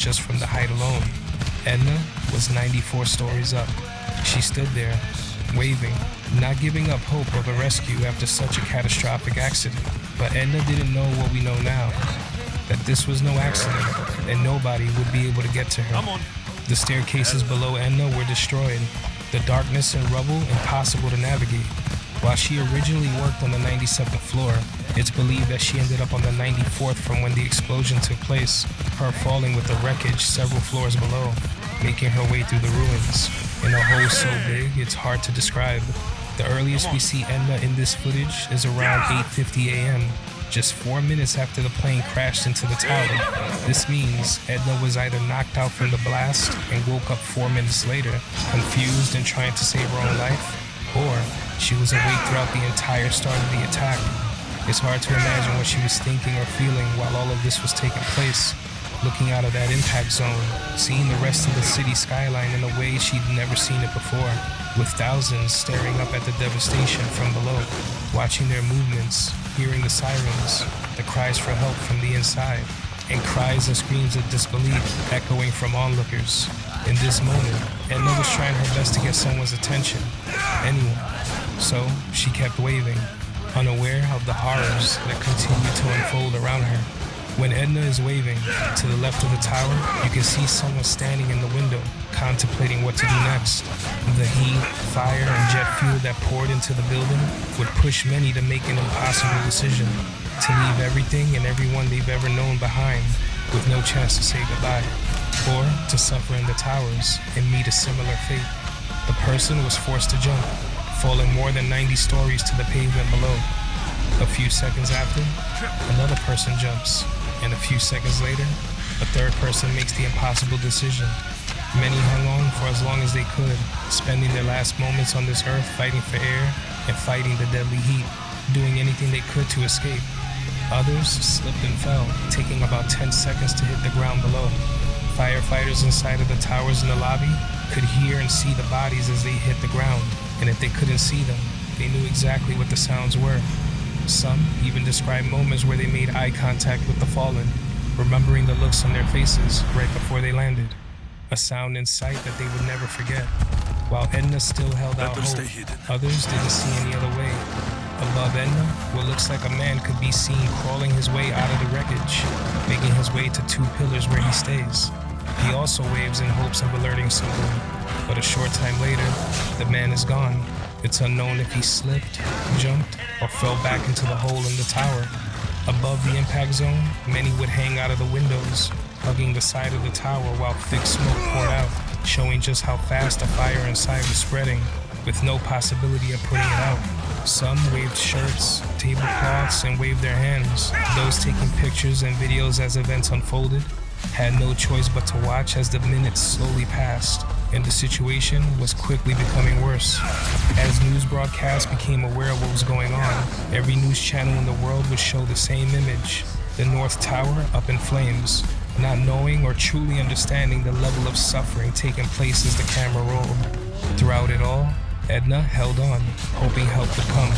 just from the height alone. Edna was 94 stories up. She stood there, waving, not giving up hope of a rescue after such a catastrophic accident. But Edna didn't know what we know now, that this was no accident, and nobody would be able to get to her. The staircases below Edna were destroyed, the darkness and rubble impossible to navigate. While she originally worked on the 97th floor, it's believed that she ended up on the 94th from when the explosion took place, her falling with the wreckage several floors below, making her way through the ruins, in a hole so big it's hard to describe. The earliest we see Edna in this footage is around 8:50 a.m., just 4 minutes after the plane crashed into the tower. This means Edna was either knocked out from the blast and woke up 4 minutes later, confused and trying to save her own life, or she was awake throughout the entire start of the attack. It's hard to imagine what she was thinking or feeling while all of this was taking place, looking out of that impact zone, seeing the rest of the city skyline in a way she'd never seen it before, with thousands staring up at the devastation from below, watching their movements, hearing the sirens, the cries for help from the inside, and cries and screams of disbelief echoing from onlookers. In this moment, Edna was trying her best to get someone's attention, anyone. So she kept waving, unaware of the horrors that continued to unfold around her. When Edna is waving, to the left of the tower, you can see someone standing in the window, contemplating what to do next. The heat, fire, and jet fuel that poured into the building would push many to make an impossible decision, to leave everything and everyone they've ever known behind, with no chance to say goodbye, or to suffer in the towers and meet a similar fate. The person was forced to jump, falling more than 90 stories to the pavement below. A few seconds after, another person jumps, and a few seconds later, a third person makes the impossible decision. Many hung on for as long as they could, spending their last moments on this earth fighting for air and fighting the deadly heat, doing anything they could to escape. Others slipped and fell, taking about 10 seconds to hit the ground below. Firefighters inside of the towers in the lobby could hear and see the bodies as they hit the ground, and if they couldn't see them, they knew exactly what the sounds were. Some even described moments where they made eye contact with the fallen, remembering the looks on their faces right before they landed. A sound and sight that they would never forget. While Edna still held out hope, others didn't see any other way. Above Edna, what looks like a man could be seen crawling his way out of the wreckage, making his way to 2 pillars where he stays. He also waves in hopes of alerting someone, but a short time later, the man is gone. It's unknown if he slipped, jumped, or fell back into the hole in the tower. Above the impact zone, many would hang out of the windows, hugging the side of the tower while thick smoke poured out, showing just how fast the fire inside was spreading, with no possibility of putting it out. Some waved shirts, tablecloths, and waved their hands. Those taking pictures and videos as events unfolded had no choice but to watch as the minutes slowly passed, and the situation was quickly becoming worse. As news broadcasts became aware of what was going on, every news channel in the world would show the same image, the North Tower up in flames, not knowing or truly understanding the level of suffering taking place as the camera rolled. Throughout it all, Edna held on, hoping help would come,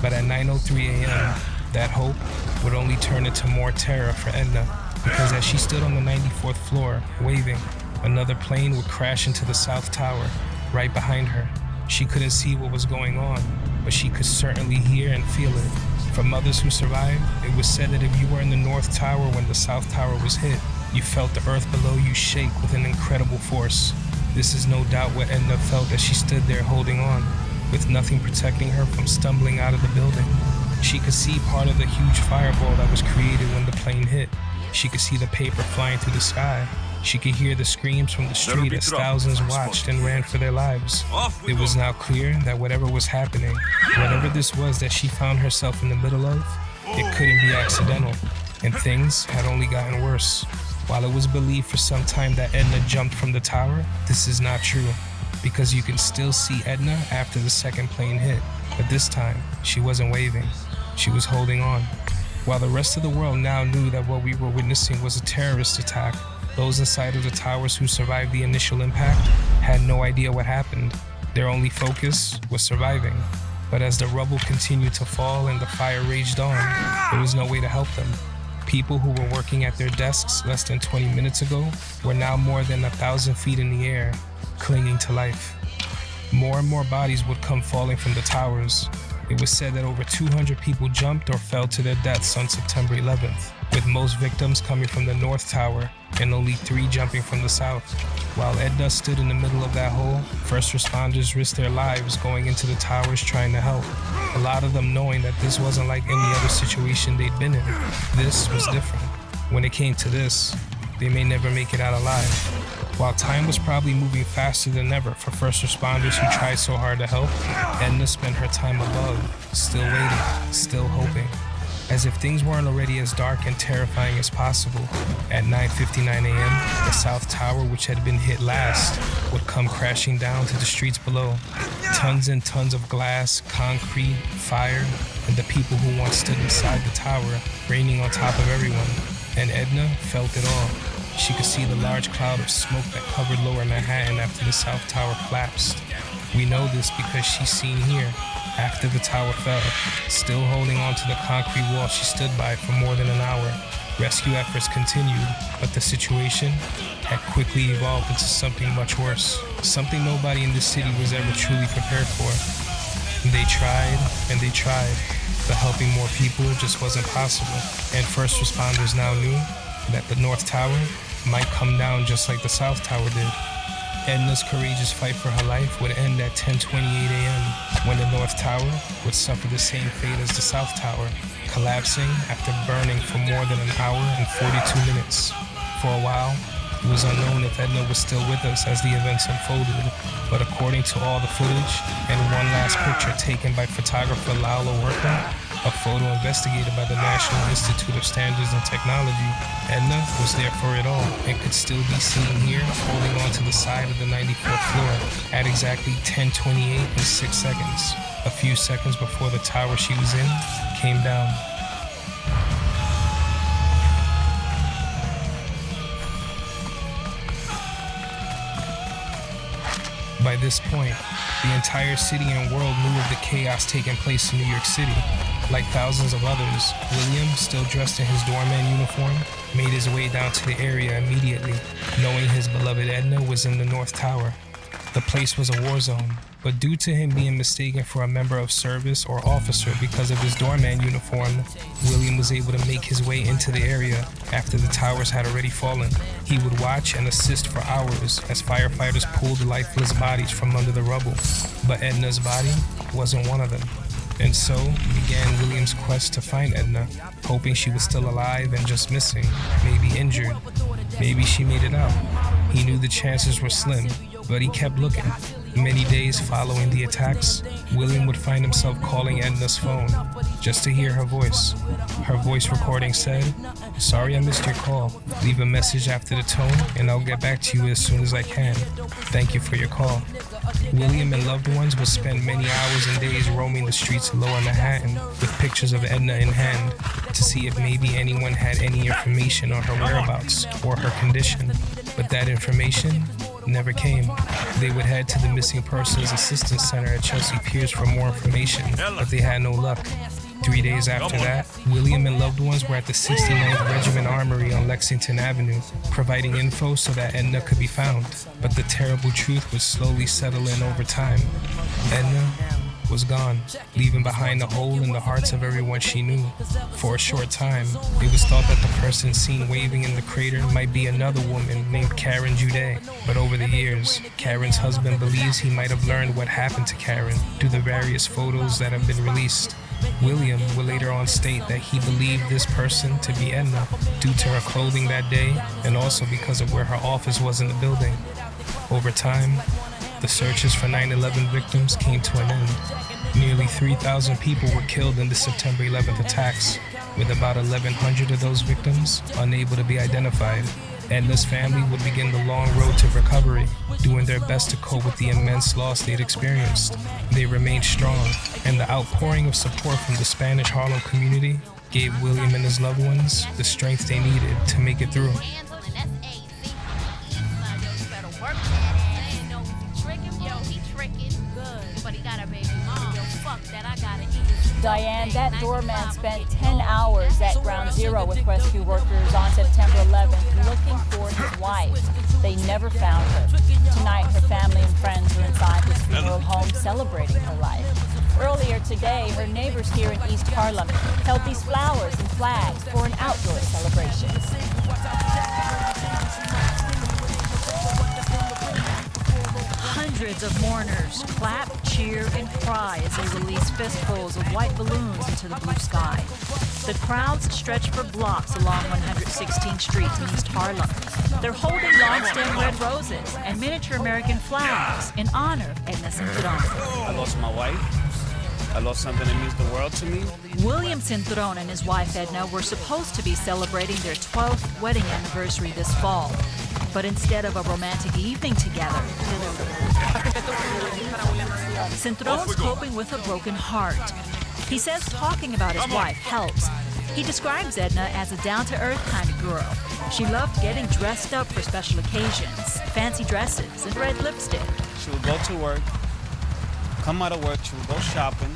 but at 9:03 a.m., that hope would only turn into more terror for Edna, because as she stood on the 94th floor, waving, another plane would crash into the South Tower, right behind her. She couldn't see what was going on, but she could certainly hear and feel it. From others who survived, it was said that if you were in the North Tower when the South Tower was hit, you felt the earth below you shake with an incredible force. This is no doubt what Edna felt as she stood there holding on, with nothing protecting her from stumbling out of the building. She could see part of the huge fireball that was created when the plane hit. She could see the paper flying through the sky. She could hear the screams from the street as thousands watched and ran for their lives. It was now clear that whatever was happening, whatever this was that she found herself in the middle of, it couldn't be accidental, and things had only gotten worse. While it was believed for some time that Edna jumped from the tower, this is not true, because you can still see Edna after the second plane hit, but this time, she wasn't waving, she was holding on. While the rest of the world now knew that what we were witnessing was a terrorist attack, those inside of the towers who survived the initial impact had no idea what happened. Their only focus was surviving. But as the rubble continued to fall and the fire raged on, there was no way to help them. People who were working at their desks less than 20 minutes ago were now more than 1,000 feet in the air, clinging to life. More and more bodies would come falling from the towers. It was said that over 200 people jumped or fell to their deaths on September 11th, with most victims coming from the North Tower and only 3 jumping from the South. While Edna stood in the middle of that hole, first responders risked their lives going into the towers trying to help. A lot of them knowing that this wasn't like any other situation they'd been in. This was different. When it came to this, they may never make it out alive. While time was probably moving faster than ever for first responders who tried so hard to help, Edna spent her time above, still waiting, still hoping. As if things weren't already as dark and terrifying as possible, at 9:59 a.m., the South Tower, which had been hit last, would come crashing down to the streets below. Tons and tons of glass, concrete, fire, and the people who once stood inside the tower, raining on top of everyone. And Edna felt it all. She could see the large cloud of smoke that covered lower Manhattan after the South Tower collapsed. We know this because she's seen here, after the tower fell, still holding on to the concrete wall she stood by for more than an hour. Rescue efforts continued, but the situation had quickly evolved into something much worse, something nobody in this city was ever truly prepared for. They tried and they tried, but helping more people just wasn't possible, and first responders now knew that the North Tower might come down just like the South Tower did. Edna's courageous fight for her life would end at 10:28 a.m. when the North Tower would suffer the same fate as the South Tower, collapsing after burning for more than an hour and 42 minutes. For a while, it was unknown if Edna was still with us as the events unfolded, but according to all the footage and one last picture taken by photographer Lalo Worka, a photo investigated by the National Institute of Standards and Technology, Edna was there for it all and could still be seen here holding on to the side of the 94th floor at exactly 10:28 and 6 seconds, a few seconds before the tower she was in came down. By this point, the entire city and world knew of the chaos taking place in New York City. Like thousands of others, William, still dressed in his doorman uniform, made his way down to the area immediately, knowing his beloved Edna was in the North Tower. The place was a war zone, but due to him being mistaken for a member of service or officer because of his doorman uniform, William was able to make his way into the area after the towers had already fallen. He would watch and assist for hours as firefighters pulled the lifeless bodies from under the rubble, but Edna's body wasn't one of them. And so began William's quest to find Edna, hoping she was still alive and just missing, maybe injured. Maybe she made it out. He knew the chances were slim, but he kept looking. Many days following the attacks, William would find himself calling Edna's phone just to hear her voice. Her voice recording said, "Sorry I missed your call. Leave a message after the tone and I'll get back to you as soon as I can. Thank you for your call." William and loved ones would spend many hours and days roaming the streets of Lower Manhattan with pictures of Edna in hand to see if maybe anyone had any information on her whereabouts or her condition. But that information never came. They would head to the Missing Persons Assistance Center at Chelsea Piers for more information, but they had no luck. 3 days after that, William and loved ones were at the 69th Regiment Armory on Lexington Avenue, providing info so that Edna could be found. But the terrible truth would slowly settle in over time. Edna was gone, leaving behind a hole in the hearts of everyone she knew. For a short time, it was thought that the person seen waving in the crater might be another woman named Karen Jude. But over the years, Karen's husband believes he might have learned what happened to Karen through the various photos that have been released. William would later on state that he believed this person to be Edna due to her clothing that day and also because of where her office was in the building. Over time, the searches for 9/11 victims came to an end. Nearly 3,000 people were killed in the September 11th attacks, with about 1,100 of those victims unable to be identified. Edna's family would begin the long road to recovery, doing their best to cope with the immense loss they'd experienced. They remained strong, and the outpouring of support from the Spanish Harlem community gave William and his loved ones the strength they needed to make it through. Yo, he tricking, good, but he got a baby mom. Diane, that doorman spent 10 hours at Ground Zero with rescue workers on September 11th looking for his wife. They never found her. Tonight, her family and friends are inside his funeral home celebrating her life. Earlier today, her neighbors here in East Harlem held these flowers and flags for an outdoor celebration. Hundreds of mourners clap, cheer, and cry as they release fistfuls of white balloons into the blue sky. The crowds stretch for blocks along 116th Street in East Harlem. They're holding long-stem red roses and miniature American flags in honor of Edna Cinturon. I lost my wife. I lost something that means the world to me. William Cinturon and his wife Edna were supposed to be celebrating their 12th wedding anniversary this fall. But instead of a romantic evening together, Cinturon's coping with a broken heart. He says talking about his wife helps. He describes Edna as a down-to-earth kind of girl. She loved getting dressed up for special occasions, fancy dresses, and red lipstick. She would go to work, come out of work, she would go shopping,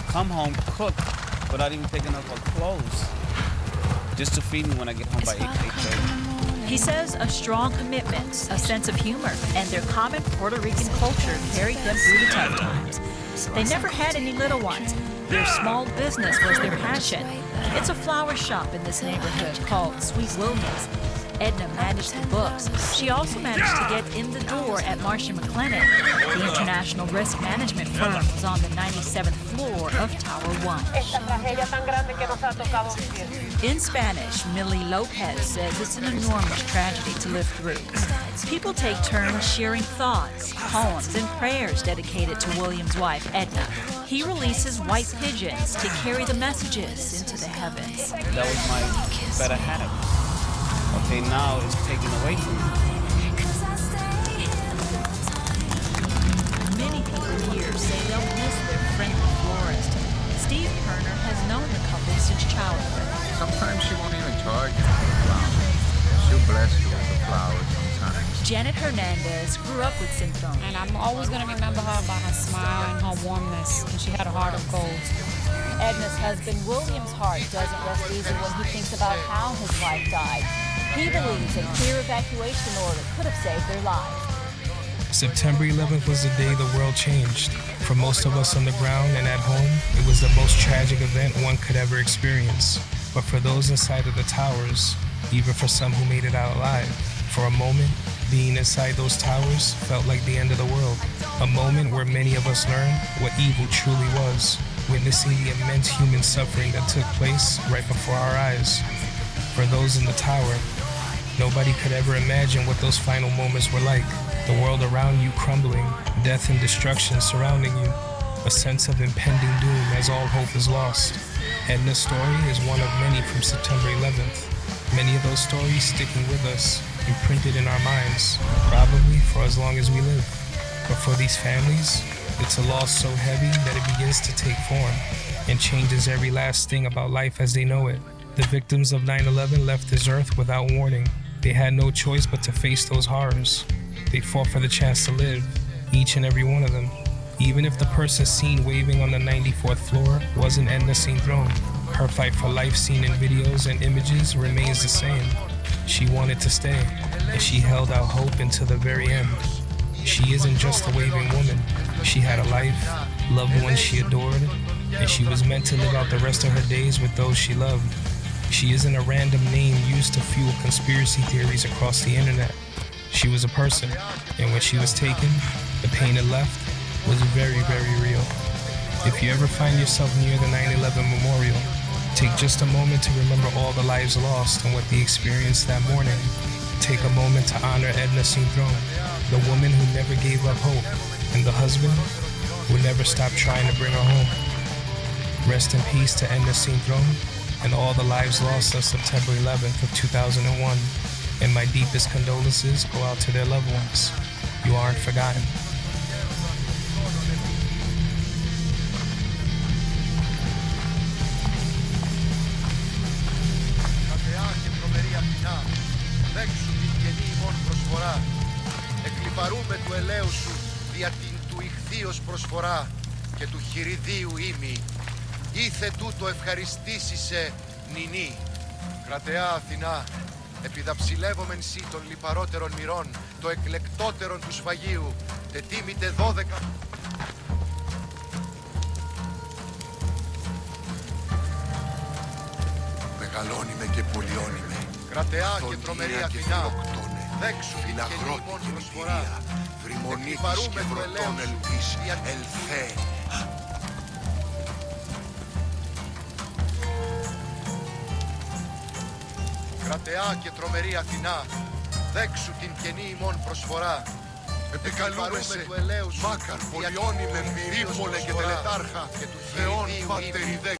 come home, cook, without even picking up her clothes, just to feed me when I get home by 8:30. He says a strong commitment, a sense of humor, and their common Puerto Rican culture carried them through the tough times. They never had any little ones. Their small business was their passion. It's a flower shop in this neighborhood called Sweet Williams. Edna managed the books. She also managed to get in the door at Marsh & McLennan. The international risk management firm was on the 97th floor of Tower 1. In Spanish, Millie Lopez says it's an enormous tragedy to live through. People take turns sharing thoughts, poems, and prayers dedicated to William's wife, Edna. He releases white pigeons to carry the messages into the heavens. That was my better half. Okay, now it's taken away from me. Many people here say they'll miss their friendly florist. Steve Kerner has known the couple since childhood. Sometimes she won't even charge you for the flowers. She'll bless you with the flowers sometimes. Janet Hernandez grew up with Cinturon. And I'm always going to remember her by her smile and her warmness. And she had a heart of gold. Edna's husband William's heart doesn't rest easy when he thinks about how his wife died. He believes a clear evacuation order could have saved their lives. September 11th was the day the world changed. For most of us on the ground and at home, it was the most tragic event one could ever experience. But for those inside of the towers, even for some who made it out alive, for a moment, being inside those towers felt like the end of the world. A moment where many of us learned what evil truly was, witnessing the immense human suffering that took place right before our eyes. For those in the tower, nobody could ever imagine what those final moments were like. The world around you crumbling, death and destruction surrounding you, a sense of impending doom as all hope is lost. Edna's story is one of many from September 11th. Many of those stories sticking with us, imprinted in our minds, probably for as long as we live. But for these families, it's a loss so heavy that it begins to take form and changes every last thing about life as they know it. The victims of 9/11 left this earth without warning. They had no choice but to face those horrors. They fought for the chance to live, each and every one of them. Even if the person seen waving on the 94th floor wasn't Edna Cinturon, her fight for life seen in videos and images remains the same. She wanted to stay, and she held out hope until the very end. She isn't just a waving woman. She had a life, loved ones she adored, and she was meant to live out the rest of her days with those she loved. She isn't a random name used to fuel conspiracy theories across the internet. She was a person, and when she was taken, the pain it left was very, very real. If you ever find yourself near the 9/11 memorial, take just a moment to remember all the lives lost and what they experienced that morning. Take a moment to honor Edna Cinturon, the woman who never gave up hope, and the husband who never stopped trying to bring her home. Rest in peace to Edna Cinturon and all the lives lost on September 11th of 2001, and my deepest condolences go out to their loved ones. You aren't forgotten. Εκλιπαρούμε του ελέους σου δια την του ηχθείως προσφορά. και του χειριδίου ήμι. Ήθε τούτο ευχαριστήσισε νηνή. Κρατεά Αθηνά, επιδαψιλεύομεν σύ των λιπαρότερων μυρών, το εκλεκτότερον του σφαγίου, τετίμητε 12. Μεγαλώνει με και πολιώνει με. Κρατεά και τρομερή Αθηνά, δέξου την φιλαγρότικη προσφορά. βρυμονίτης και βρωτών ελπίς, ελθέ. Κρατεά και τρομερή Αθηνά, δέξου την καινή ημών προσφορά. Επικαλούμεσαι, του ελέους σου, μάκαρ πολιώνει με πυρήπολε και τελετάρχα, και του Θεόν χειριδίου πατεριδέ.